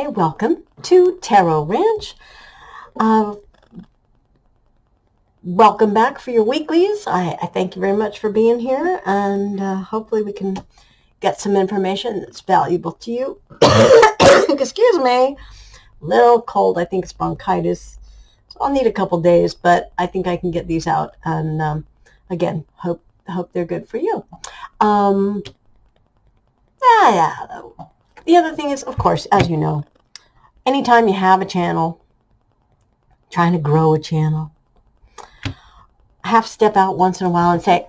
Hi, welcome to Tarot Ranch. Welcome back for your weeklies. I thank you very much for being here, and hopefully we can get some information that's valuable to you. Excuse me, a little cold. I think it's bronchitis. So I'll need a couple days, but I think I can get these out, and again, hope they're good for you. The other thing is, of course, as you know, anytime you have a channel, trying to grow a channel, I have to step out once in a while and say,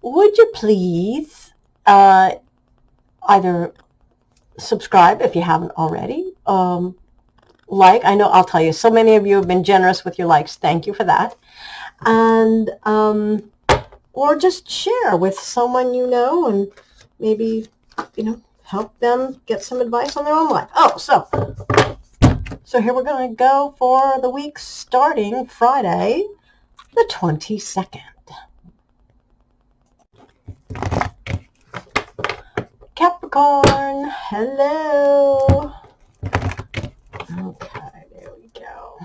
would you please either subscribe if you haven't already, like, I know I'll tell you, so many of you have been generous with your likes. Thank you for that. And, or just share with someone you know and maybe, help them get some advice on their own life. So here we're going to go for the week starting Friday, the 22nd. Capricorn, hello. Okay, there we go.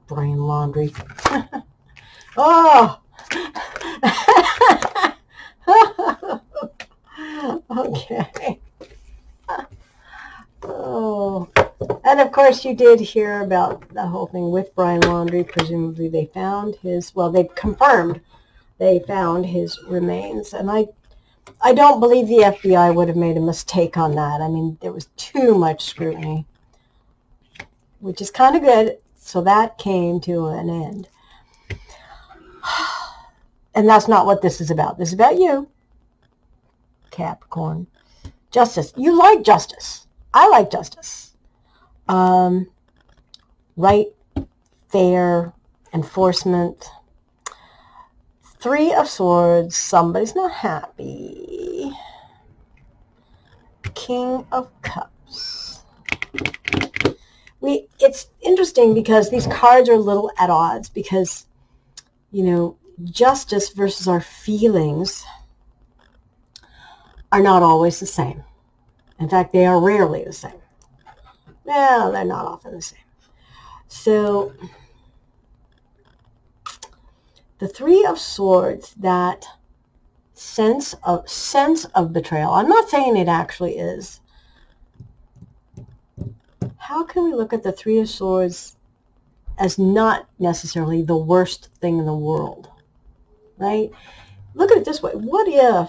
Brain laundry. Oh! Okay. Oh. And of course you did hear about the whole thing with Brian Laundrie. Presumably they found his, well, they confirmed they found his remains. And I don't believe the FBI would have made a mistake on that. I mean, there was too much scrutiny, which is kind of good. So that came to an end. And that's not what this is about. This is about you, Capricorn. Justice. You like justice. I like justice. Right, fair, enforcement. Three of Swords. Somebody's not happy. King of Cups. It's interesting because these cards are a little at odds because, justice versus our feelings are not always the same. In fact, they are rarely the same. No, they're not often the same. So, the Three of Swords, that sense of betrayal. I'm not saying it actually is. How can we look at the Three of Swords as not necessarily the worst thing in the world, right? Look at it this way. What if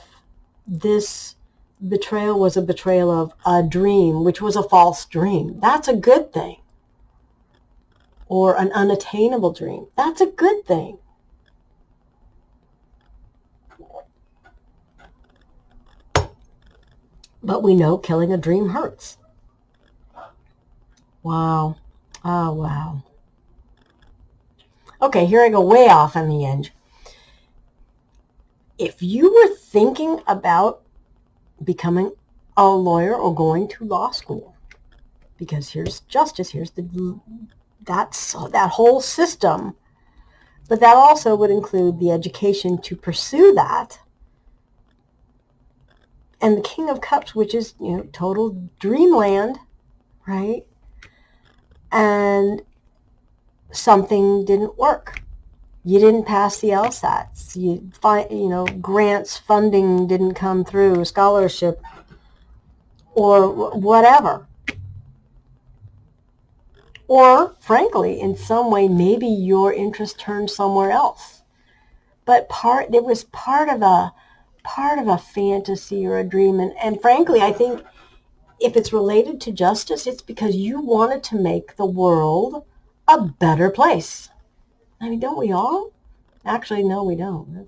this betrayal was a betrayal of a dream, which was a false dream? That's a good thing. Or an unattainable dream. That's a good thing. But we know killing a dream hurts. Wow. Oh, wow. Okay, here I go way off on the edge. If you were thinking about becoming a lawyer or going to law school, because here's justice, here's that whole system, but that also would include the education to pursue that, and the King of Cups, which is total dreamland, right? And something didn't work. You didn't pass the LSATs. Grants, funding didn't come through, scholarship, or whatever. Or, frankly, in some way, maybe your interest turned somewhere else. But it was part of a fantasy or a dream. And frankly, I think if it's related to justice, it's because you wanted to make the world a better place. I mean, don't we all? Actually, no, we don't.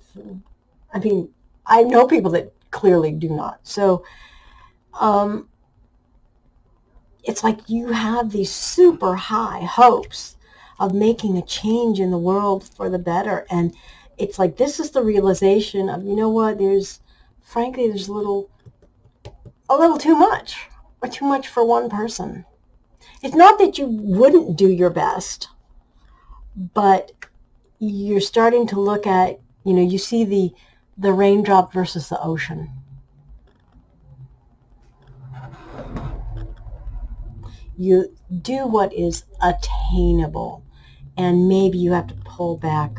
I know people that clearly do not. So, it's like you have these super high hopes of making a change in the world for the better. And it's like, this is the realization of, there's a little too much, or too much for one person. It's not that you wouldn't do your best, but you're starting to look at, you see the raindrop versus the ocean. You do what is attainable, and maybe you have to pull back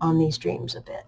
on these dreams a bit.